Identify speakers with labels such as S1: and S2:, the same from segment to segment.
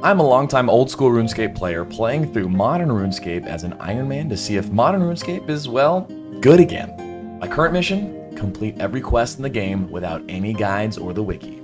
S1: I'm a longtime old school RuneScape player playing through modern RuneScape as an Iron Man to see if modern RuneScape is, well, good again. My current mission? Complete every quest in the game without any guides or the wiki.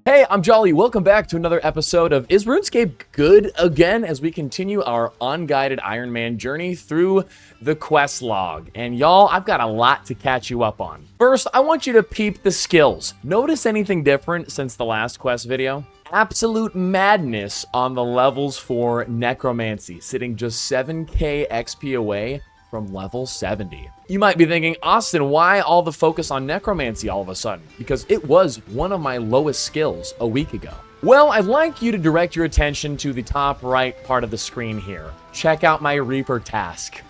S1: Hey, I'm Jolly. Welcome back to another episode of Is RuneScape Good Again? As we continue our unguided Iron Man journey through the quest log. And y'all, I've got a lot to catch you up on. First, I want you to peep the skills. Notice anything different since the last quest video? Absolute madness on the levels for Necromancy, sitting just 7k XP away from level 70. You might be thinking, Austin, why all the focus on Necromancy all of a sudden? Because it was one of my lowest skills a week ago. Well, I'd like you to direct your attention to the top right part of the screen here. Check out my Reaper task.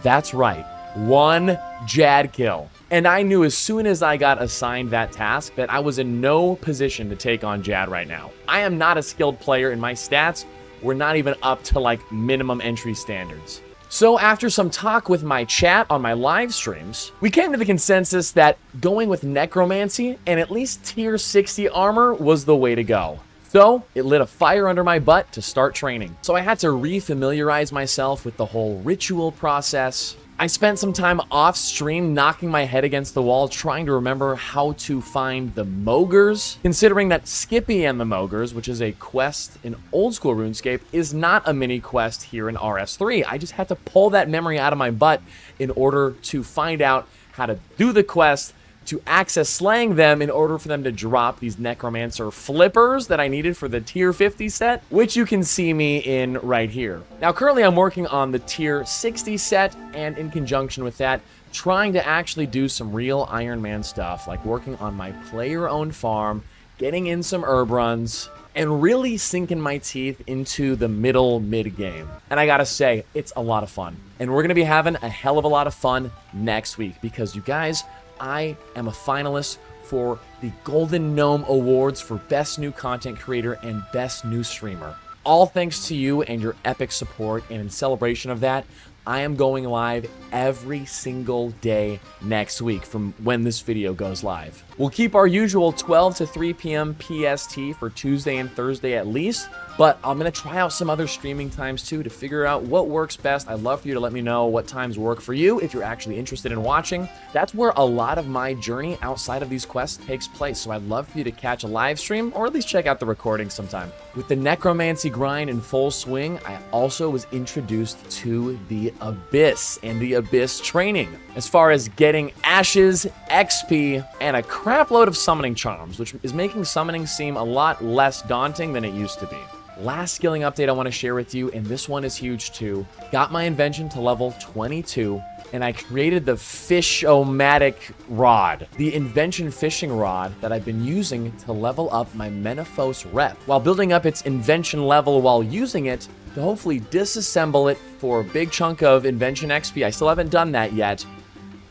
S1: That's right, 1 Jad kill. And I knew as soon as I got assigned that task that I was in no position to take on Jad right now. I am not a skilled player, and my stats were not even up to like minimum entry standards. So after some talk with my chat on my live streams, we came to the consensus that going with Necromancy and at least tier 60 armor was the way to go. So it lit a fire under my butt to start training. So I had to re-familiarize myself with the whole ritual process. I spent some time off stream knocking my head against the wall trying to remember how to find the Mogres, considering that Skippy and the Mogres, which is a quest in old school RuneScape, is not a mini quest here in RS3. I just had to pull that memory out of my butt in order to find out how to do the quest, to access slaying them in order for them to drop these Necromancer flippers that I needed for the tier 50 set, which you can see me in right here. Now, currently I'm working on the tier 60 set, and in conjunction with that, trying to actually do some real Iron Man stuff, like working on my player-owned farm, getting in some herb runs, and really sinking my teeth into the mid-game. And I gotta say, it's a lot of fun. And we're gonna be having a hell of a lot of fun next week, because you guys, I am a finalist for the Golden Gnome Awards for Best New Content Creator and Best New Streamer. All thanks to you and your epic support, and in celebration of that, I am going live every single day next week from when this video goes live. We'll keep our usual 12 to 3 p.m. PST for Tuesday and Thursday at least, but I'm going to try out some other streaming times too to figure out what works best. I'd love for you to let me know what times work for you if you're actually interested in watching. That's where a lot of my journey outside of these quests takes place, so I'd love for you to catch a live stream or at least check out the recording sometime. With the Necromancy grind in full swing, I also was introduced to the Abyss and the Abyss training, as far as getting ashes, XP, and a crapload of summoning charms, which is making summoning seem a lot less daunting than it used to be. Last skilling update I want to share with you, and this one is huge too. Got my invention to level 22, and I created the Fish-O-Matic rod, the invention fishing rod that I've been using to level up my Menaphos rep, while building up its invention level while using it to hopefully disassemble it for a big chunk of invention XP. I still haven't done that yet.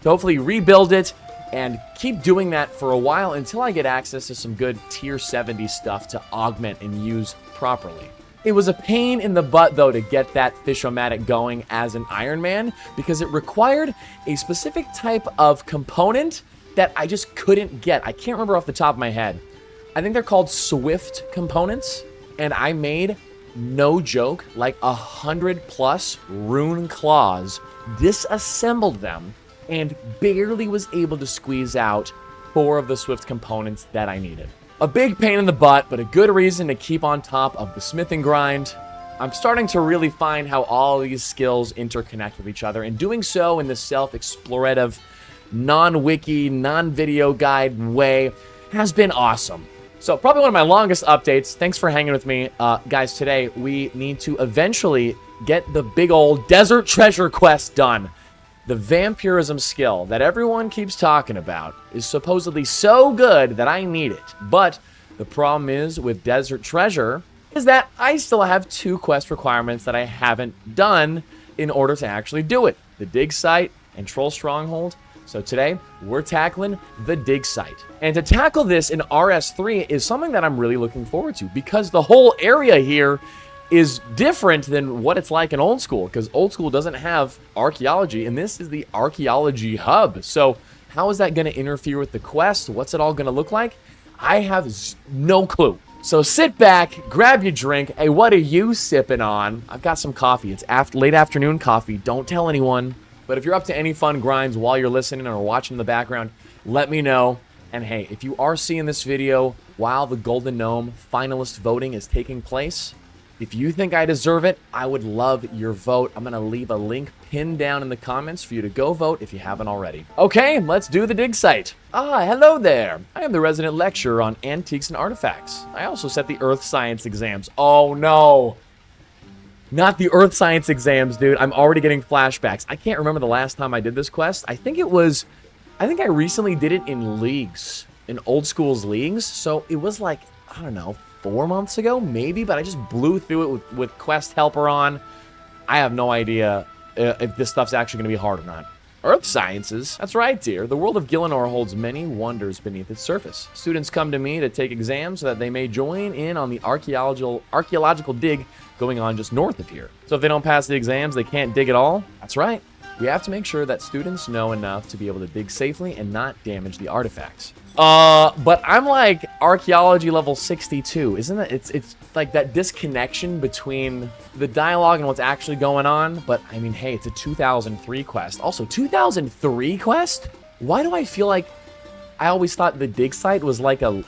S1: To hopefully rebuild it and keep doing that for a while until I get access to some good tier 70 stuff to augment and use properly. It was a pain in the butt, though, to get that Fish-O-Matic going as an Iron Man, because it required a specific type of component that I just couldn't get. I can't remember off the top of my head. I think they're called Swift components, and I made, no joke, like 100+ rune claws, disassembled them, and barely was able to squeeze out 4 of the Swift components that I needed. A big pain in the butt, but a good reason to keep on top of the smithing grind. I'm starting to really find how all these skills interconnect with each other, and doing so in this self-explorative, non-wiki, non-video guide way has been awesome. So probably one of my longest updates. Thanks for hanging with me. Guys, today we need to eventually get the big old desert treasure quest done. The vampirism skill that everyone keeps talking about is supposedly so good that I need it. But the problem is with Desert Treasure is that I still have 2 quest requirements that I haven't done in order to actually do it. The dig site and Troll Stronghold. So today, we're tackling the dig site. And to tackle this in RS3 is something that I'm really looking forward to, because the whole area here is different than what it's like in old school, because old school doesn't have archaeology, and this is the archaeology hub. So how is that going to interfere with the quest? What's it all going to look like? I have no clue. So sit back, grab your drink. Hey, what are you sipping on? I've got some coffee. It's late afternoon coffee. Don't tell anyone. But if you're up to any fun grinds while you're listening or watching in the background, let me know. And hey, if you are seeing this video while the Golden Gnome finalist voting is taking place, if you think I deserve it, I would love your vote. I'm going to leave a link pinned down in the comments for you to go vote if you haven't already. Okay, let's do the dig site. Hello there. I am the resident lecturer on antiques and artifacts. I also set the earth science exams. Oh no. Not the earth science exams, dude. I'm already getting flashbacks. I can't remember the last time I did this quest. I think I recently did it in leagues, in old school's leagues. So it was like, I don't know, 4 months ago, maybe, but I just blew through it with quest helper on. I have no idea if this stuff's actually going to be hard or not. Earth sciences? That's right, dear. The world of Gielinor holds many wonders beneath its surface. Students come to me to take exams so that they may join in on the archaeological dig going on just north of here. So if they don't pass the exams, they can't dig at all? That's right. We have to make sure that students know enough to be able to dig safely and not damage the artifacts. But I'm like archaeology level 62. Isn't it? It's like that disconnection between the dialogue and what's actually going on. But I mean, hey, it's a 2003 quest. Also, 2003 quest? Why do I feel like I always thought the dig site was like a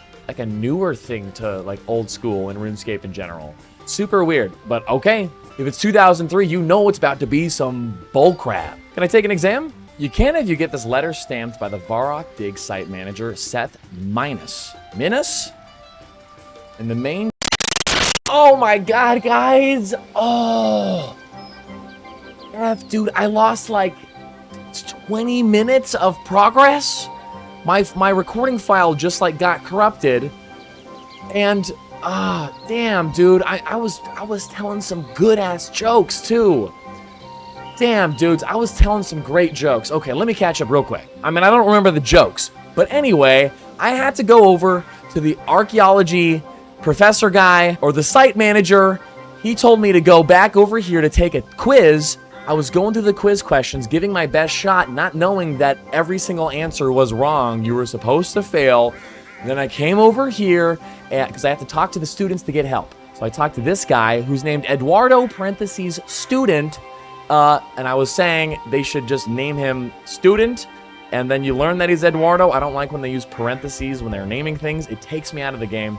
S1: newer thing to like old school and RuneScape in general? Super weird, but okay. If it's 2003, you know it's about to be some bullcrap. Can I take an exam? You can if you get this letter stamped by the Varrock Dig site manager, Seth Minus. Minus? And the main... Oh my god, guys! Oh! Dude, I lost like 20 minutes of progress? My recording file just like got corrupted. And... damn, dude, I was telling some good-ass jokes, too. Damn, dudes, I was telling some great jokes. Okay, let me catch up real quick. I mean, I don't remember the jokes. But anyway, I had to go over to the archaeology professor guy, or the site manager. He told me to go back over here to take a quiz. I was going through the quiz questions, giving my best shot, not knowing that every single answer was wrong. You were supposed to fail. Then I came over here, because I have to talk to the students to get help. So I talked to this guy, who's named Eduardo, parentheses, student, and I was saying they should just name him student, and then you learn that he's Eduardo. I don't like when they use parentheses when they're naming things. It takes me out of the game.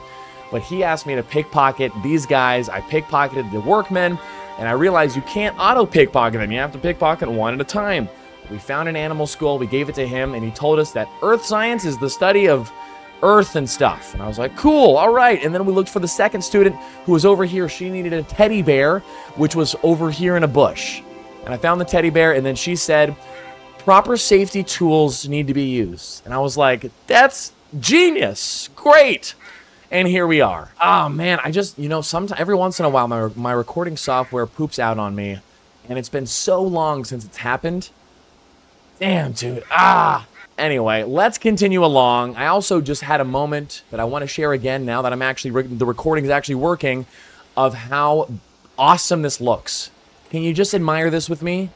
S1: But he asked me to pickpocket these guys. I pickpocketed the workmen, and I realized you can't auto-pickpocket them. You have to pickpocket one at a time. We found an animal skull. We gave it to him, and he told us that earth science is the study of earth and stuff. And I was like, cool, all right. And then we looked for the second student who was over here. She needed a teddy bear, which was over here in a bush. And I found the teddy bear, and then she said, proper safety tools need to be used. And I was like, that's genius. Great. And here we are. Oh, man, I just, sometimes, every once in a while, my recording software poops out on me. And it's been so long since it's happened. Damn, dude. Anyway, let's continue along. I also just had a moment that I want to share again now that I'm actually, the recording is actually working, of how awesome this looks. Can you just admire this with me?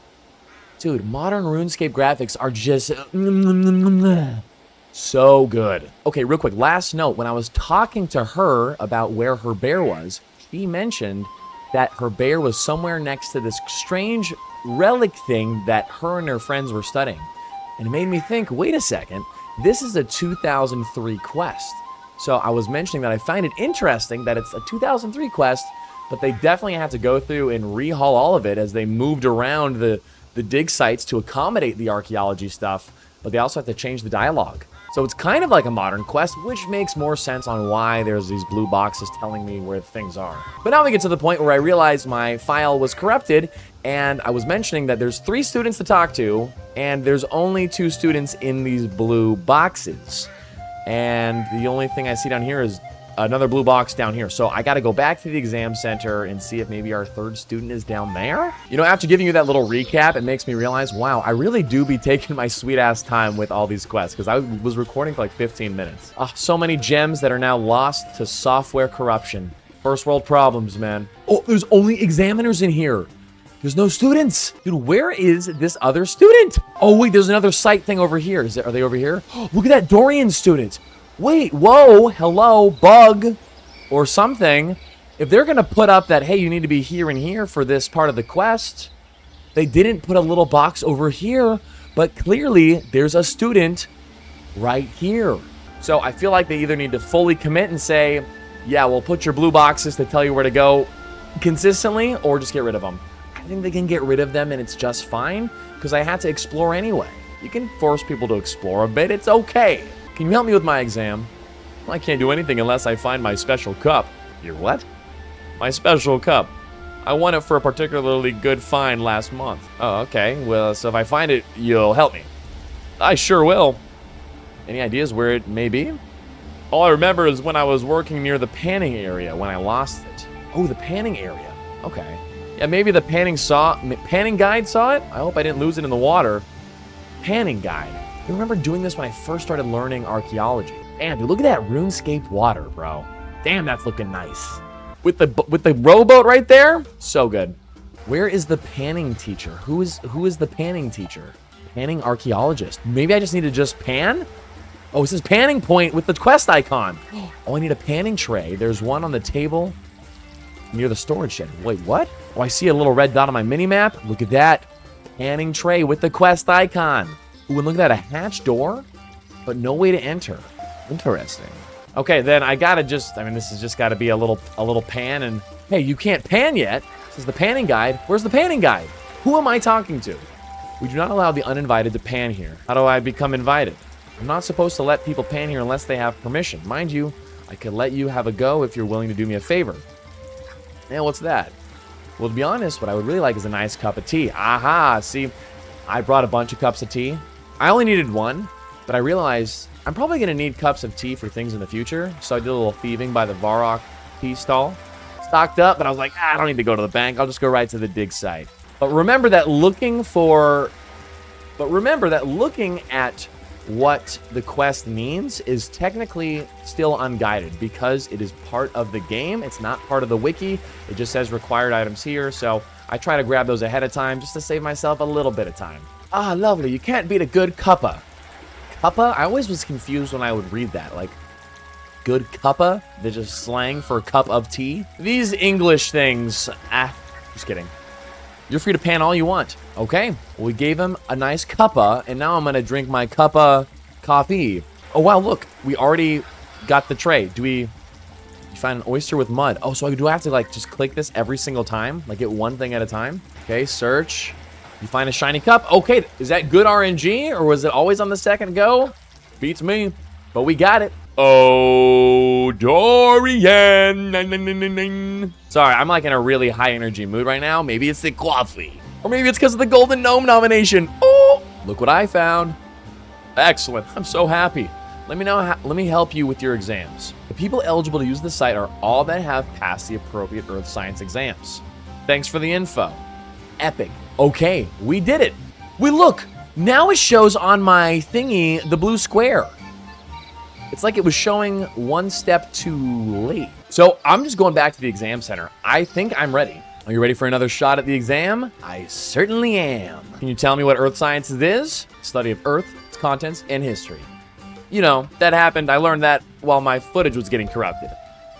S1: Dude, modern RuneScape graphics are just so good. Okay, real quick, last note. When I was talking to her about where her bear was, she mentioned that her bear was somewhere next to this strange relic thing that her and her friends were studying. And it made me think, wait a second, this is a 2003 quest. So I was mentioning that I find it interesting that it's a 2003 quest, but they definitely had to go through and rehaul all of it as they moved around the dig sites to accommodate the archaeology stuff, but they also have to change the dialogue. So it's kind of like a modern quest, which makes more sense on why there's these blue boxes telling me where things are. But now we get to the point where I realized my file was corrupted, and I was mentioning that there's 3 students to talk to, and there's only 2 students in these blue boxes. And the only thing I see down here is another blue box down here. So I got to go back to the exam center and see if maybe our 3rd student is down there. After giving you that little recap, it makes me realize, wow, I really do be taking my sweet ass time with all these quests, because I was recording for like 15 minutes. So many gems that are now lost to software corruption. First world problems, man. Oh, there's only examiners in here. There's no students. Dude, where is this other student? Oh, wait, there's another site thing over here. Are they over here? Oh, look at that Dorian student. Wait, whoa, hello, bug, or something. If they're going to put up that, hey, you need to be here and here for this part of the quest, they didn't put a little box over here, but clearly there's a student right here. So I feel like they either need to fully commit and say, yeah, we'll put your blue boxes to tell you where to go consistently, or just get rid of them. I think they can get rid of them and it's just fine, because I had to explore anyway. You can force people to explore a bit, it's okay. Can you help me with my exam? Well, I can't do anything unless I find my special cup. Your what? My special cup. I won it for a particularly good find last month. Oh, okay. Well, so if I find it, you'll help me. I sure will. Any ideas where it may be? All I remember is when I was working near the panning area when I lost it. Oh, the panning area. Okay. Yeah, maybe the panning guide saw it? I hope I didn't lose it in the water. Panning guide. I remember doing this when I first started learning archaeology. Damn, dude, look at that RuneScape water, bro. Damn, that's looking nice. With the rowboat right there? So good. Where is the panning teacher? Who is the panning teacher? Panning archaeologist. Maybe I just need to just pan? Oh, it says panning point with the quest icon. Oh, I need a panning tray. There's one on the table near the storage shed. Wait, what? Oh, I see a little red dot on my mini-map. Look at that. Panning tray with the quest icon. Ooh, and look at that, a hatch door, but no way to enter. Interesting. Okay, then I gotta just, I mean, this has just gotta be a little pan, and hey, you can't pan yet. This is the panning guide. Where's the panning guide? Who am I talking to? We do not allow the uninvited to pan here. How do I become invited? I'm not supposed to let people pan here unless they have permission. Mind you, I could let you have a go if you're willing to do me a favor. And what's that? Well, to be honest, what I would really like is a nice cup of tea. Aha, see, I brought a bunch of cups of tea. I only needed one, but I realized I'm probably going to need cups of tea for things in the future, so I did a little thieving by the Varrock tea stall. Stocked up, but I was like, I don't need to go to the bank. I'll just go right to the dig site. But remember that looking at what the quest means is technically still unguided because it is part of the game. It's not part of the wiki. It just says required items here, so I try to grab those ahead of time just to save myself a little bit of time. Ah, lovely. You can't beat a good cuppa. Cuppa? I always was confused when I would read that. Like, good cuppa? They're just slang for a cup of tea? These English things. Just kidding. You're free to pan all you want. Okay. We gave him a nice cuppa, and now I'm going to drink my cuppa coffee. Oh, wow, look. We already got the tray. You find an oyster with mud. Oh, so do I have to, like, just click this every single time? Like, get one thing at a time? Okay, search. You find a shiny cup. Okay, is that good RNG, or was it always on the second go? Beats me, but we got it. Oh, Dorian. Sorry, I'm like in a really high energy mood right now. Maybe it's the coffee, or maybe it's because of the Golden Gnome nomination. Oh, look what I found. Excellent. I'm so happy. Let me help you with your exams. The people eligible to use the site are all that have passed the appropriate Earth Science exams. Thanks for the info. Epic. Okay, we did it. Look, now it shows on my thingy the blue square. It's like it was showing one step too late. So I'm just going back to the exam center. I think I'm ready. Are you ready for another shot at the exam? I certainly am. Can you tell me what Earth Sciences is? Study of Earth, its contents, and history. You know, that happened. I learned that while my footage was getting corrupted.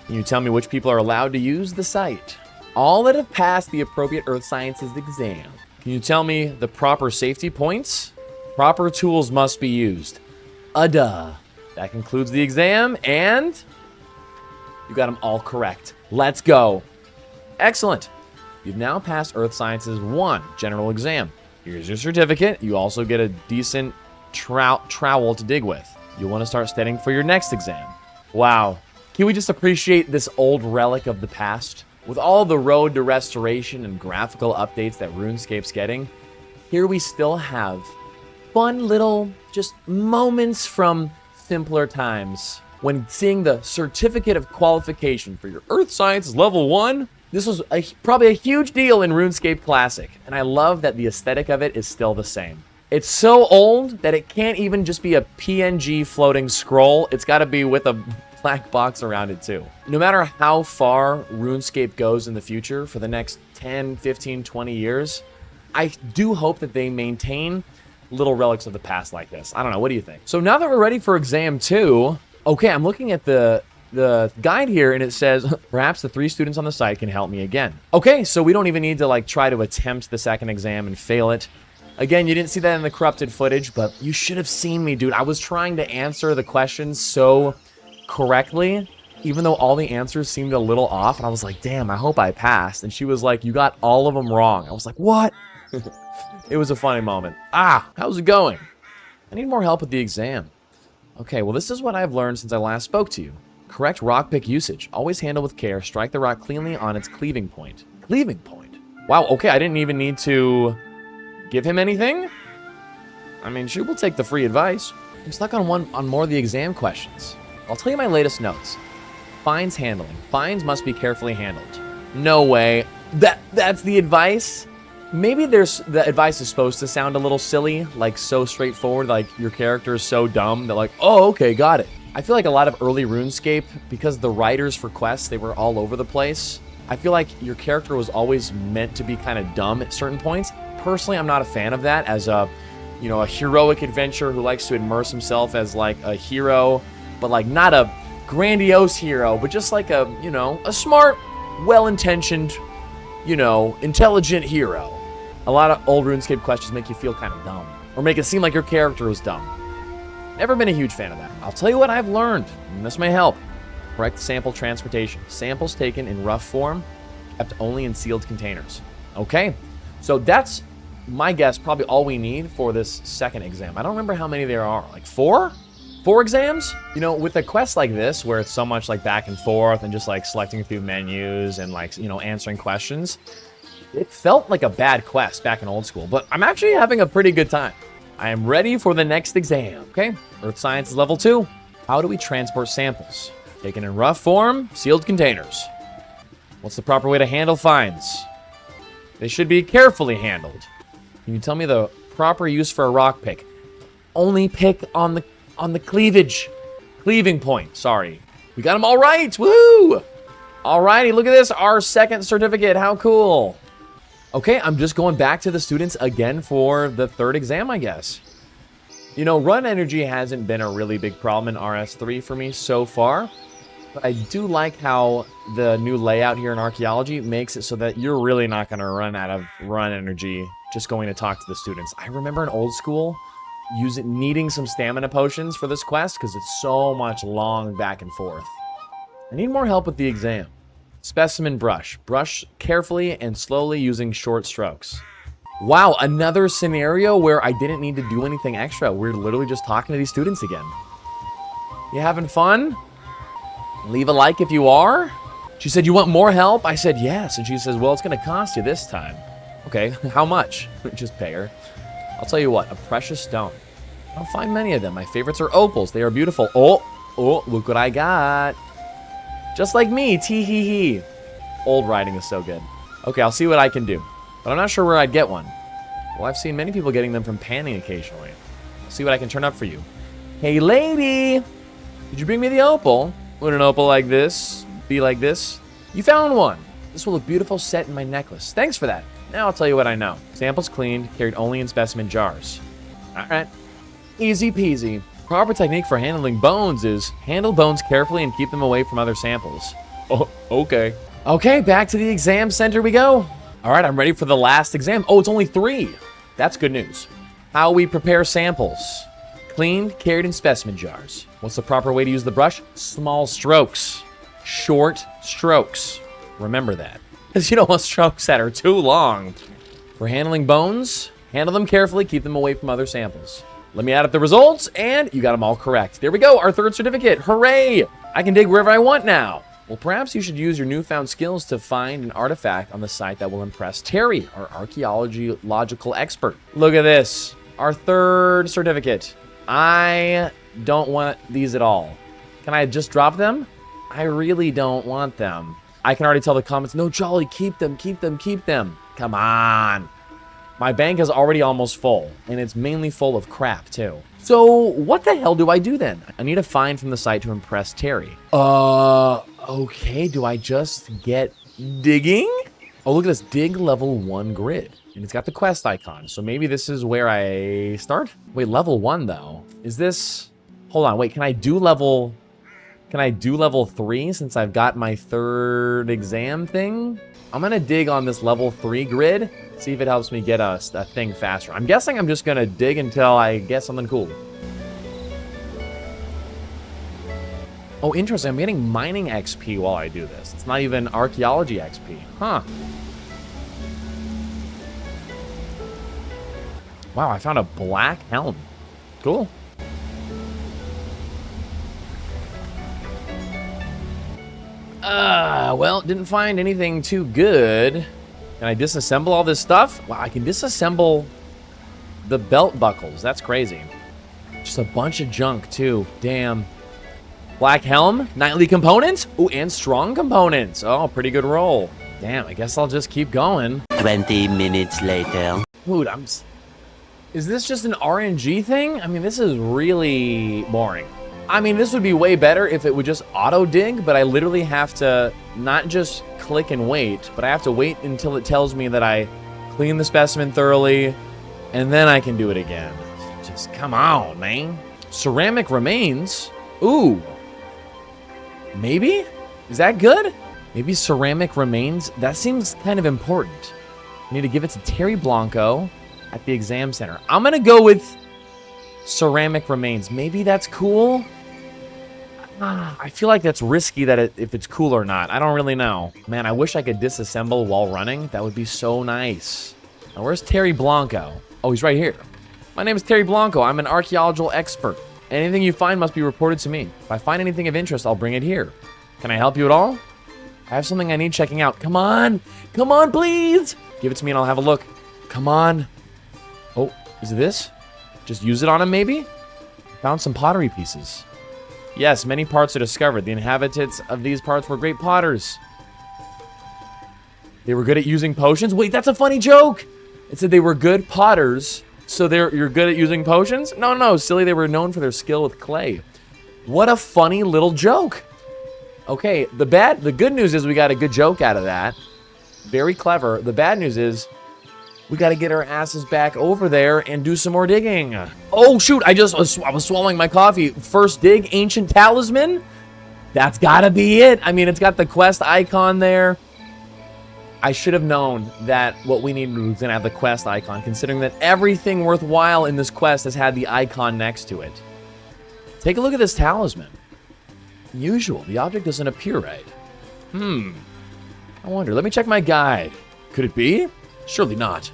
S1: Can you tell me which people are allowed to use the site? All that have passed the appropriate Earth Sciences exam. Can you tell me the proper safety points? Proper tools must be used. Duh. That concludes the exam, and you got them all correct. Let's go. Excellent. You've now passed Earth Sciences 1 general exam. Here's your certificate. You also get a decent trowel to dig with. You'll want to start studying for your next exam. Wow. Can we just appreciate this old relic of the past? With all the road to restoration and graphical updates that RuneScape's getting, here we still have fun little just moments from simpler times. When seeing the certificate of qualification for your Earth Sciences level 1, this was probably a huge deal in RuneScape Classic, and I love that the aesthetic of it is still the same. It's so old that it can't even just be a PNG floating scroll. It's got to be with a black box around it too. No matter how far RuneScape goes in the future for the next 10, 15, 20 years, I do hope that they maintain little relics of the past like this. I don't know. What do you think? So now that we're ready for exam 2, Okay, I'm looking at the guide here, and it says, perhaps the 3 students on the site can help me again. Okay, so we don't even need to, like, try to attempt the second exam and fail it. Again, you didn't see that in the corrupted footage, but you should have seen me, dude. I was trying to answer the questions so correctly, even though all the answers seemed a little off, and I was like, damn, I hope I passed. And she was like, you got all of them wrong. I was like, what? It was a funny moment. How's it going? I need more help with the exam. Okay, well, this is what I've learned since I last spoke to you. Correct rock pick usage. Always handle with care. Strike the rock cleanly on its cleaving point. Cleaving point? Wow, okay, I didn't even need to give him anything? I mean, she will take the free advice. I'm stuck on more of the exam questions. I'll tell you my latest notes. Fines handling. Fines must be carefully handled. No way. That's the advice? Maybe the advice is supposed to sound a little silly, like so straightforward, like your character is so dumb that like, oh, okay, got it. I feel like a lot of early RuneScape, because the writers for quests, they were all over the place. I feel like your character was always meant to be kind of dumb at certain points. Personally, I'm not a fan of that as a heroic adventurer who likes to immerse himself as like a hero, but like not a grandiose hero, but just like a smart, well-intentioned, intelligent hero. A lot of old RuneScape questions make you feel kind of dumb, or make it seem like your character is dumb. Never been a huge fan of that. I'll tell you what I've learned, and this may help. Correct sample transportation. Samples taken in rough form, kept only in sealed containers. Okay, so that's my guess, probably all we need for this second exam. I don't remember how many there are, like 4? 4 exams? With a quest like this, where it's so much like back and forth and just like selecting through menus and like, answering questions, it felt like a bad quest back in old school, but I'm actually having a pretty good time. I am ready for the next exam, okay? Earth Science is level 2. How do we transport samples? Taken in rough form, sealed containers. What's the proper way to handle fines? They should be carefully handled. Can you tell me the proper use for a rock pick? Only pick on the cleaving point, sorry. We got them all right, woo! Alrighty, look at this, our second certificate, how cool. Okay, I'm just going back to the students again for the third exam, I guess. Run energy hasn't been a really big problem in RS3 for me so far. But I do like how the new layout here in Archaeology makes it so that you're really not going to run out of run energy just going to talk to the students. I remember in old school needing some stamina potions for this quest because it's so much long back and forth. I need more help with the exam. Specimen brush. Brush carefully and slowly using short strokes. Wow, another scenario where I didn't need to do anything extra. We're literally just talking to these students again. You having fun? Leave a like if you are. She said, you want more help? I said, yes. And she says, well, it's going to cost you this time. Okay, how much? Just pay her. I'll tell you what, a precious stone. I don't find many of them. My favorites are opals. They are beautiful. Oh, look what I got. Just like me, tee-hee-hee. Old writing is so good. Okay, I'll see what I can do. But I'm not sure where I'd get one. Well, I've seen many people getting them from panning occasionally. I'll see what I can turn up for you. Hey, lady! Did you bring me the opal? Would an opal like this be like this? You found one! This will look beautiful set in my necklace. Thanks for that. Now I'll tell you what I know. Samples cleaned, carried only in specimen jars. Alright. Easy peasy. Proper technique for handling bones is handle bones carefully and keep them away from other samples. Oh, okay. Okay, back to the exam center we go. Alright, I'm ready for the last exam. Oh, it's only 3. That's good news. How we prepare samples. Cleaned, carried in specimen jars. What's the proper way to use the brush? Small strokes. Short strokes. Remember that. Because you don't want strokes that are too long. For handling bones, handle them carefully, keep them away from other samples. Let me add up the results, and you got them all correct. There we go, our third certificate. Hooray! I can dig wherever I want now. Well, perhaps you should use your newfound skills to find an artifact on the site that will impress Terry, our archaeological expert. Look at this, our third certificate. I don't want these at all. Can I just drop them? I really don't want them. I can already tell the comments, no, Jolly, keep them, keep them, keep them. Come on. My bank is already almost full, and it's mainly full of crap, too. So, what the hell do I do then? I need a find from the site to impress Terry. Okay, do I just get digging? Oh, look at this, dig level 1 grid. And it's got the quest icon, so maybe this is where I start? Wait, level 1, though. Is this... Hold on, wait, can I do level Can I do level 3 since I've got my 3rd exam thing? I'm gonna dig on this level 3 grid, see if it helps me get a thing faster. I'm guessing I'm just gonna dig until I get something cool. Oh, interesting. I'm getting mining XP while I do this. It's not even archaeology XP. Huh. Wow, I found a black helm. Cool. Well, didn't find anything too good. Can I disassemble all this stuff? Wow, I can disassemble the belt buckles. That's crazy. Just a bunch of junk, too. Damn. Black helm, knightly components. Ooh, and strong components. Oh, pretty good roll. Damn, I guess I'll just keep going.
S2: 20 minutes later.
S1: Dude, is this just an RNG thing? I mean, this is really boring. I mean, this would be way better if it would just auto-dig, but I literally have to not just click and wait, but I have to wait until it tells me that I clean the specimen thoroughly, and then I can do it again. Just come on, man. Ceramic remains? Ooh. Maybe? Is that good? Maybe ceramic remains? That seems kind of important. I need to give it to Terry Blanco at the exam center. I'm gonna go with ceramic remains. Maybe that's cool? I feel like that's risky that if it's cool or not. I don't really know. Man, I wish I could disassemble while running. That would be so nice. Now, where's Terry Blanco? Oh, he's right here. My name is Terry Blanco. I'm an archaeological expert. Anything you find must be reported to me. If I find anything of interest, I'll bring it here. Can I help you at all? I have something I need checking out. Come on. Come on, please. Give it to me and I'll have a look. Come on. Oh, is it this? Just use it on him, maybe? Found some pottery pieces. Yes, many parts are discovered. The inhabitants of these parts were great potters. They were good at using potions? Wait, that's a funny joke! It said they were good potters, so you're good at using potions? No, silly, they were known for their skill with clay. What a funny little joke. Okay, the good news is we got a good joke out of that. Very clever. The bad news is we got to get our asses back over there and do some more digging. Oh, shoot. I was swallowing my coffee. First dig, ancient talisman. That's got to be it. I mean, it's got the quest icon there. I should have known that what we needed was going to have the quest icon, considering that everything worthwhile in this quest has had the icon next to it. Take a look at this talisman. Unusual. The object doesn't appear right. I wonder. Let me check my guide. Could it be? Surely not.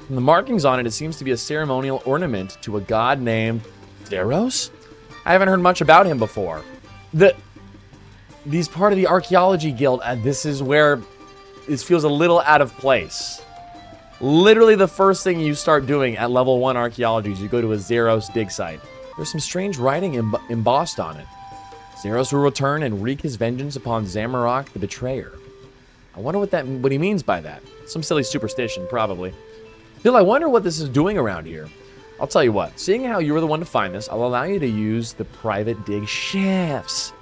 S1: From the markings on it, it seems to be a ceremonial ornament to a god named Theros? I haven't heard much about him before. He's part of the Archaeology Guild, and this is where this feels a little out of place. Literally the first thing you start doing at level 1 Archaeology is you go to a Zeros dig site. There's some strange writing embossed on it. Zeros will return and wreak his vengeance upon Zamorak the Betrayer. I wonder what he means by that. Some silly superstition, probably. Bill, I wonder what this is doing around here. I'll tell you what. Seeing how you were the one to find this, I'll allow you to use the private dig shafts.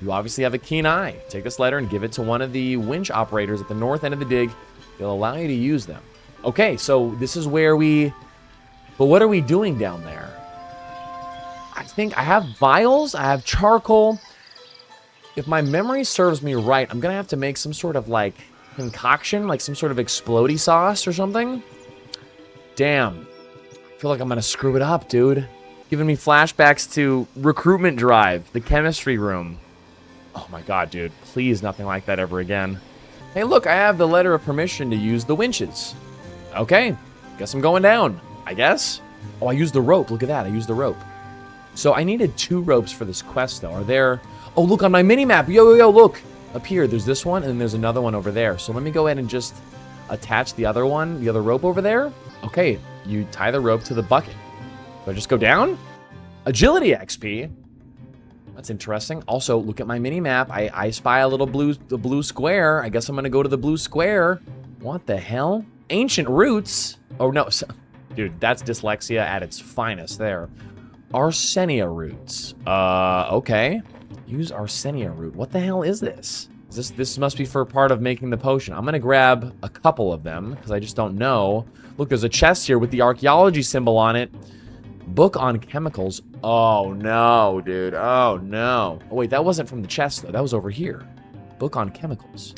S1: You obviously have a keen eye. Take this letter and give it to one of the winch operators at the north end of the dig. They'll allow you to use them. Okay, so this is where But what are we doing down there? I think I have vials. I have charcoal. If my memory serves me right, I'm going to have to make some sort of, like, concoction, like some sort of explodey sauce or something. Damn. I feel like I'm going to screw it up, dude. Giving me flashbacks to recruitment drive, the chemistry room. Oh my god, dude. Please, nothing like that ever again. Hey, look, I have the letter of permission to use the winches. Okay. Guess I'm going down. I guess. Oh, I used the rope. Look at that. I used the rope. So I needed 2 ropes for this quest, though. Are there... Oh, look on my mini-map. Yo, look. Up here, there's this one, and then there's another one over there. So let me go ahead and just attach the other one, the other rope over there. Okay, you tie the rope to the bucket. Do I just go down? Agility XP. That's interesting. Also, look at my mini-map. I spy a little blue square. I guess I'm going to go to the blue square. What the hell? Ancient roots. Oh, no. Dude, that's dyslexia at its finest there. Arsenia roots. Okay. Use Arsenia root. What the hell is this? This must be for part of making the potion. I'm going to grab a couple of them because I just don't know. Look, there's a chest here with the archaeology symbol on it. Book on chemicals. Oh, no, dude. Oh, no. Oh, wait, that wasn't from the chest, though. That was over here. Book on chemicals.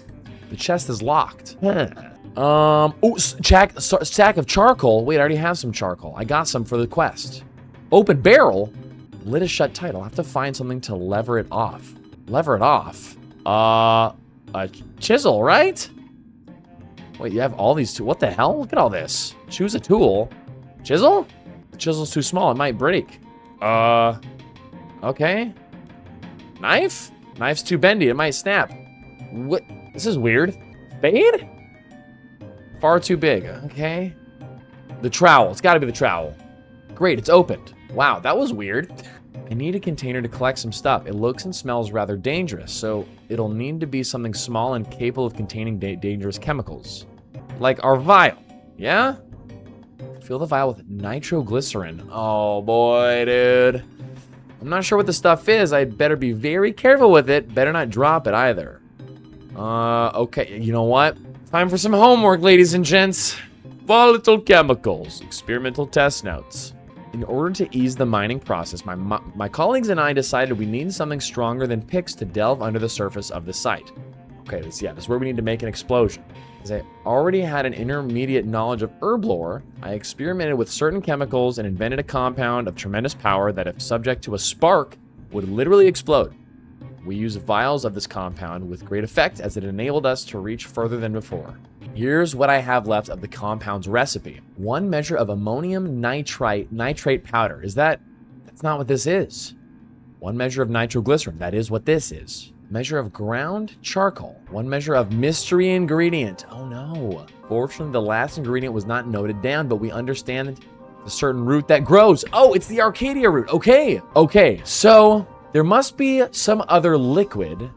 S1: The chest is locked. Oh, stack of charcoal. Wait, I already have some charcoal. I got some for the quest. Open barrel. Lid is shut tight. I'll have to find something to lever it off. Lever it off? A chisel, right? Wait, you have all these tools. What the hell? Look at all this. Choose a tool. Chisel? The chisel's too small. It might break. Okay. Knife? Knife's too bendy. It might snap. What? This is weird. Spade? Far too big. Okay. The trowel. It's got to be the trowel. Great, it's opened. Wow, that was weird. I need a container to collect some stuff. It looks and smells rather dangerous, so it'll need to be something small and capable of containing dangerous chemicals. Like our vial. Yeah? Fill the vial with nitroglycerin. Oh boy, dude. I'm not sure what the stuff is. I'd better be very careful with it. Better not drop it either. Okay, you know what? Time for some homework, ladies and gents. Volatile chemicals. Experimental test notes. In order to ease the mining process, my colleagues and I decided we needed something stronger than picks to delve under the surface of the site. Okay, this is where we need to make an explosion. As I already had an intermediate knowledge of herb lore, I experimented with certain chemicals and invented a compound of tremendous power that, if subject to a spark, would literally explode. We used vials of this compound with great effect, as it enabled us to reach further than before. Here's what I have left of the compound's recipe. 1 measure of ammonium nitrate powder. That's not what this is. 1 measure of nitroglycerin. That is what this is. Measure of ground charcoal. 1 measure of mystery ingredient. Oh no. Fortunately, the last ingredient was not noted down, but we understand the certain root that grows. Oh, it's the Arcadia root. Okay, so there must be some other liquid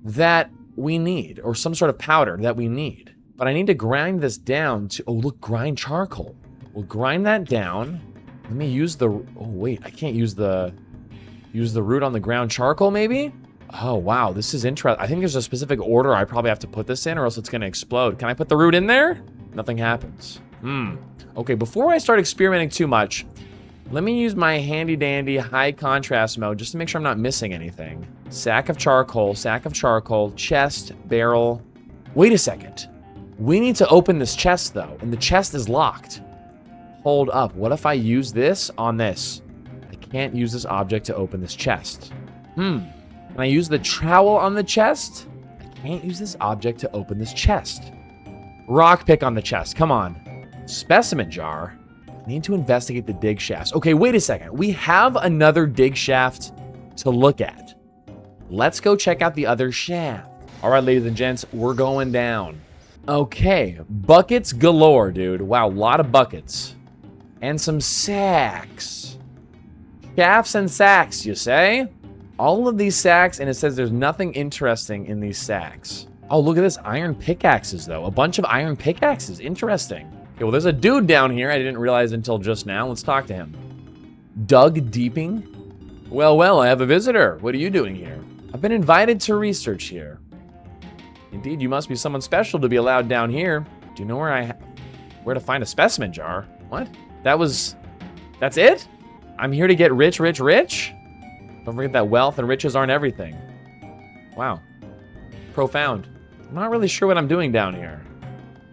S1: that we need, or some sort of powder that we need. But I need to grind this down to, oh look, grind charcoal. We'll grind that down. Let me use the, oh wait, I can't use the root on the ground charcoal maybe? Oh wow, this is interesting. I think there's a specific order I probably have to put this in, or else it's gonna explode. Can I put the root in there? Nothing happens. Okay, before I start experimenting too much, let me use my handy dandy high contrast mode just to make sure I'm not missing anything. Sack of charcoal, chest, barrel. Wait a second. We need to open this chest though, and the chest is locked. Hold up, what if I use this on this? I can't use this object to open this chest. Can I use the trowel on the chest? I can't use this object to open this chest. Rock pick on the chest, come on. Specimen jar. I need to investigate the dig shafts. Okay, wait a second. We have another dig shaft to look at. Let's go check out the other shaft. All right, ladies and gents, we're going down. Okay, buckets galore, dude. Wow, a lot of buckets. And some sacks. Shafts and sacks, you say? All of these sacks, and it says there's nothing interesting in these sacks. Oh, look at this. Iron pickaxes, though. A bunch of iron pickaxes. Interesting. Okay, well, there's a dude down here I didn't realize until just now. Let's talk to him. Doug Deeping? Well, I have a visitor. What are you doing here? I've been invited to research here. Indeed, you must be someone special to be allowed down here. Do you know where to find a specimen jar? What? That's it? I'm here to get rich? Don't forget that wealth and riches aren't everything. Wow. Profound. I'm not really sure what I'm doing down here.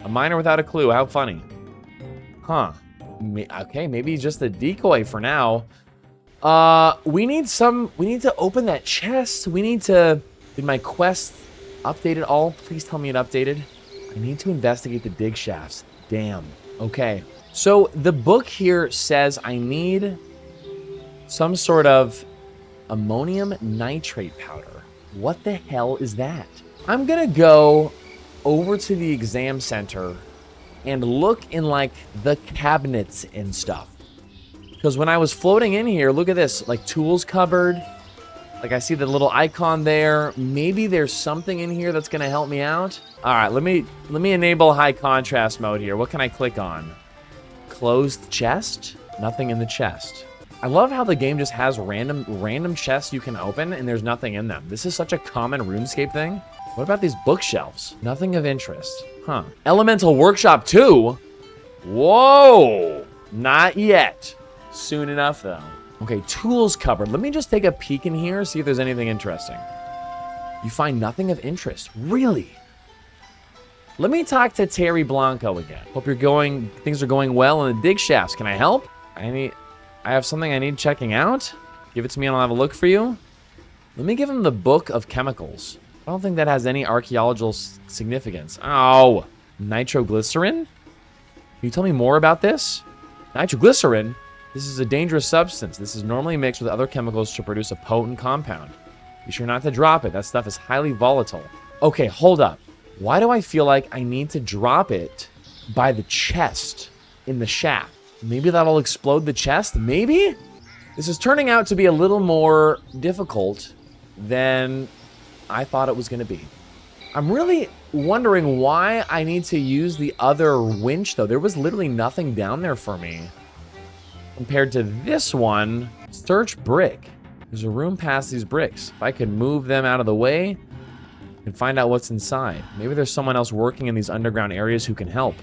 S1: A miner without a clue. How funny. Huh. Okay, maybe just a decoy for now. We need to open that chest. Did my quest update it all? Please tell me it updated. I need to investigate the dig shafts. Damn. Okay. So the book here says I need some sort of ammonium nitrate powder. What the hell is that? I'm gonna go over to the exam center and look in like the cabinets and stuff. Because when I was floating in here, look at this, like tools cupboard. Like I see the little icon there. Maybe there's something in here that's gonna help me out. All right, let me enable high contrast mode here. What can I click on? Closed chest? Nothing in the chest. I love how the game just has random chests you can open and there's nothing in them. This is such a common RuneScape thing. What about these bookshelves? Nothing of interest. Huh. Elemental Workshop 2? Whoa! Not yet. soon enough, though. Okay, tools cupboard. Let me just take a peek in here, see if there's anything interesting. You find nothing of interest. Really? Let me talk to Terry Blanco again. Hope things are going well in the dig shafts. Can I help? I have something I need checking out. Give it to me and I'll have a look for you. Let me give him the book of chemicals. I don't think that has any archaeological significance. Oh, nitroglycerin? Can you tell me more about this? Nitroglycerin? This is a dangerous substance. This is normally mixed with other chemicals to produce a potent compound. Be sure not to drop it. That stuff is highly volatile. Okay, hold up. Why do I feel like I need to drop it by the chest in the shaft? Maybe that'll explode the chest? Maybe? This is turning out to be a little more difficult than I thought it was going to be. I'm really wondering why I need to use the other winch, though. There was literally nothing down there for me. Compared to this one, search brick. There's a room past these bricks. If I could move them out of the way and find out what's inside. Maybe there's someone else working in these underground areas who can help.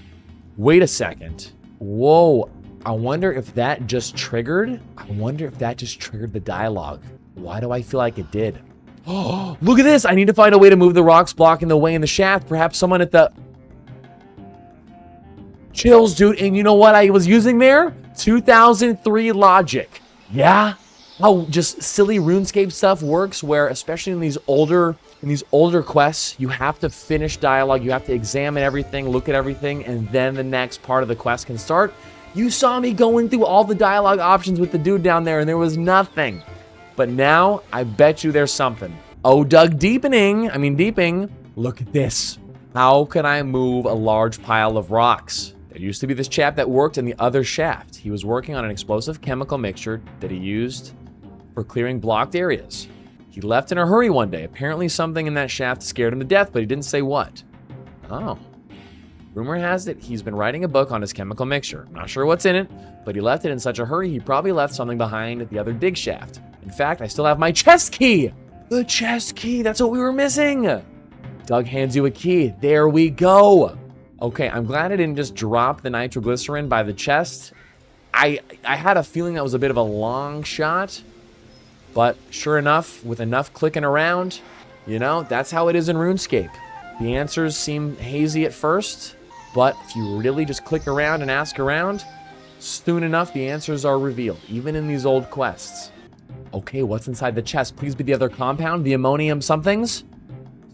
S1: Wait a second. Whoa. I wonder if that just triggered. The dialogue. Why do I feel like it did? Oh, look at this. I need to find a way to move the rocks blocking the way in the shaft. Perhaps someone at the... Chills, dude. And you know what I was using there? 2003 logic. Yeah? How just silly RuneScape stuff works, where especially in these older quests, you have to finish dialogue, you have to examine everything, look at everything, and then the next part of the quest can start. You saw me going through all the dialogue options with the dude down there, and there was nothing. But now, I bet you there's something. Oh, Doug deeping. Look at this. How can I move a large pile of rocks? There used to be this chap that worked in the other shaft. He was working on an explosive chemical mixture that he used for clearing blocked areas. He left in a hurry one day. Apparently something in that shaft scared him to death, but he didn't say what. Oh. Rumor has it he's been writing a book on his chemical mixture. Not sure what's in it, but he left it in such a hurry he probably left something behind at the other dig shaft. In fact, I still have my chest key. The chest key, that's what we were missing. Doug hands you a key. There we go. Okay, I'm glad I didn't just drop the nitroglycerin by the chest. I had a feeling that was a bit of a long shot. But sure enough, with enough clicking around, you know, that's how it is in RuneScape. The answers seem hazy at first, but if you really just click around and ask around, soon enough the answers are revealed, even in these old quests. Okay, what's inside the chest? Please be the other compound, the ammonium somethings.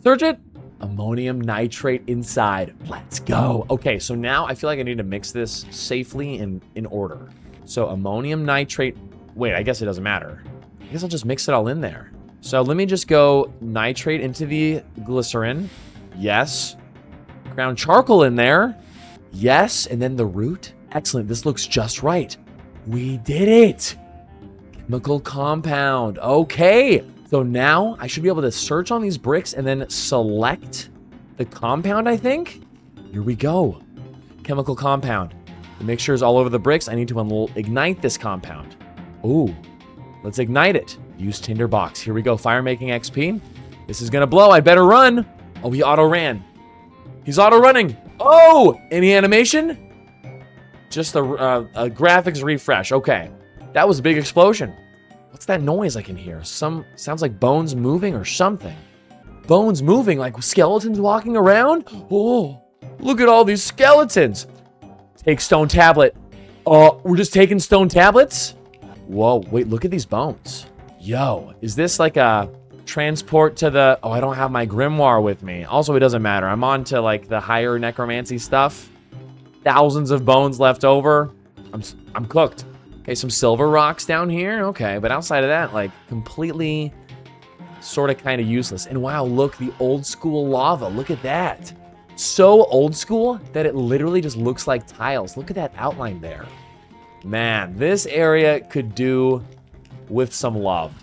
S1: Search it. Ammonium nitrate inside. Let's go. Okay, so now I feel like I need to mix this safely in order. So ammonium nitrate. Wait, I guess it doesn't matter. I guess I'll just mix it all in there. So let me just go nitrate into the glycerin. Yes. Ground charcoal in there. Yes. And then the root. Excellent. This looks just right. We did it. Chemical compound. Okay. So now I should be able to search on these bricks and then select the compound, I think. Here we go. Chemical compound. The mixture is all over the bricks. I need to ignite this compound. Ooh. Let's ignite it. Use tinderbox. Here we go. Fire making XP. This is going to blow. I better run. Oh, he auto ran. He's auto running. Oh, any animation? Just a graphics refresh. Okay. That was a big explosion. What's that noise I can hear? Sounds like bones moving or something. Bones moving, like skeletons walking around? Oh, look at all these skeletons. Take stone tablet. Oh, we're just taking stone tablets? Whoa, wait, look at these bones. Yo, is this like a transport to the... Oh, I don't have my grimoire with me. Also, it doesn't matter. I'm on to like the higher necromancy stuff. Thousands of bones left over. I'm cooked. Okay, some silver rocks down here. Okay, but outside of that, like completely sort of kind of useless. And wow, look, the old school lava. Look at that. So old school that it literally just looks like tiles. Look at that outline there. Man, this area could do with some love.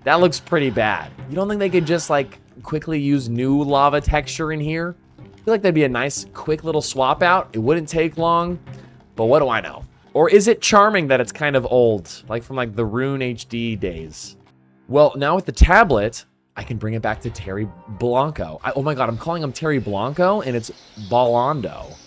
S1: That looks pretty bad. You don't think they could just like quickly use new lava texture in here? I feel like that'd be a nice quick little swap out. It wouldn't take long, but what do I know? Or is it charming that it's kind of old, like from like the Rune HD days? Well, now with the tablet, I can bring it back to Terry Blanco. Oh my God, I'm calling him Terry Blanco and it's Ballando.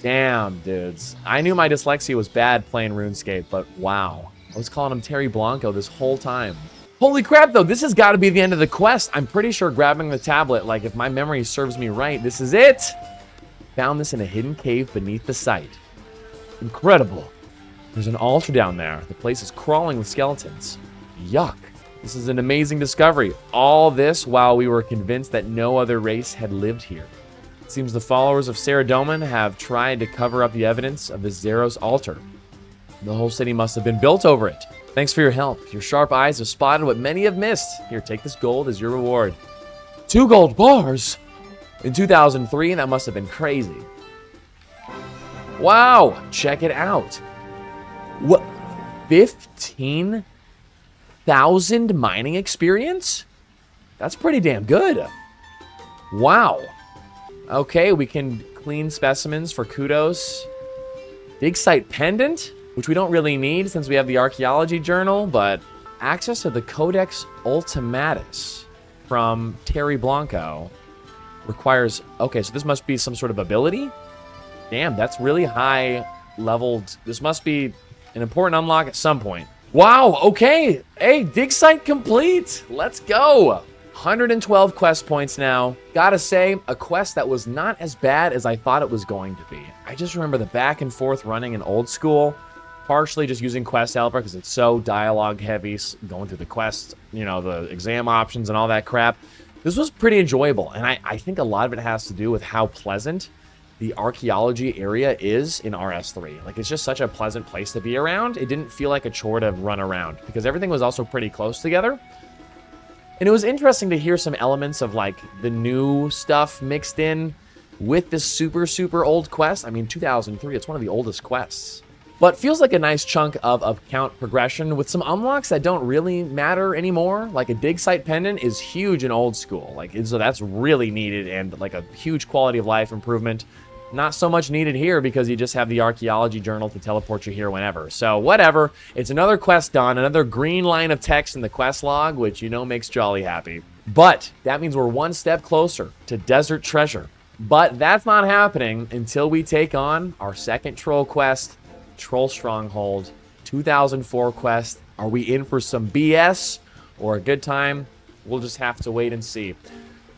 S1: Damn, dudes. I knew my dyslexia was bad playing RuneScape, but wow. I was calling him Terry Blanco this whole time. Holy crap, though. This has got to be the end of the quest. I'm pretty sure grabbing the tablet, like if my memory serves me right, this is it. Found this in a hidden cave beneath the site. Incredible. There's an altar down there. The place is crawling with skeletons. Yuck. This is an amazing discovery. All this while we were convinced that no other race had lived here. It seems the followers of Saradomin have tried to cover up the evidence of the Zeros altar. The whole city must have been built over it. Thanks for your help. Your sharp eyes have spotted what many have missed. Here, take this gold as your reward. 2 gold bars? In 2003, that must have been crazy. Wow, check it out. What? 15,000 mining experience? That's pretty damn good. Wow. Okay, we can clean specimens for kudos. Dig site pendant, which we don't really need since we have the archaeology journal, but access to the Codex Ultimatus from Terry Blanco requires... Okay, so this must be some sort of ability? Damn, that's really high leveled. This must be an important unlock at some point. Wow, okay. Hey, dig site complete. Let's go. 112 quest points now. Gotta say, a quest that was not as bad as I thought it was going to be. I just remember the back and forth running in old school, partially just using Quest Helper because it's so dialogue heavy, going through the quest, you know, the exam options and all that crap. This was pretty enjoyable, and I think a lot of it has to do with how pleasant the archaeology area is in RS3. Like, it's just such a pleasant place to be around. It didn't feel like a chore to run around because everything was also pretty close together. And it was interesting to hear some elements of, like, the new stuff mixed in with this super, super old quest. I mean, 2003, it's one of the oldest quests. But feels like a nice chunk of account progression with some unlocks that don't really matter anymore. Like, a dig site pendant is huge in old school. Like, so that's really needed and, like, a huge quality of life improvement. Not so much needed here because you just have the archaeology journal to teleport you here whenever. So whatever. It's another quest done, another green line of text in the quest log, which you know makes Jolly happy. But that means we're one step closer to Desert Treasure. But that's not happening until we take on our second troll quest, Troll Stronghold, 2004 quest. Are we in for some BS or a good time? We'll just have to wait and see.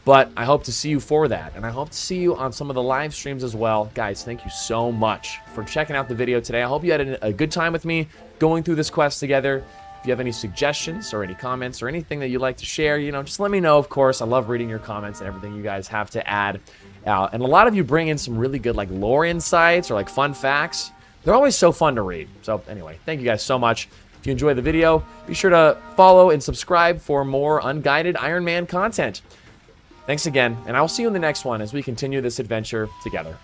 S1: But I hope to see you for that, and I hope to see you on some of the live streams as well. Guys, thank you so much for checking out the video today. I hope you had a good time with me going through this quest together. If you have any suggestions or any comments or anything that you'd like to share, you know, just let me know, of course. I love reading your comments and everything you guys have to add. And a lot of you bring in some really good, like, lore insights or, like, fun facts. They're always so fun to read. So, anyway, thank you guys so much. If you enjoyed the video, be sure to follow and subscribe for more Unguided Iron Man content. Thanks again, and I'll see you in the next one as we continue this adventure together.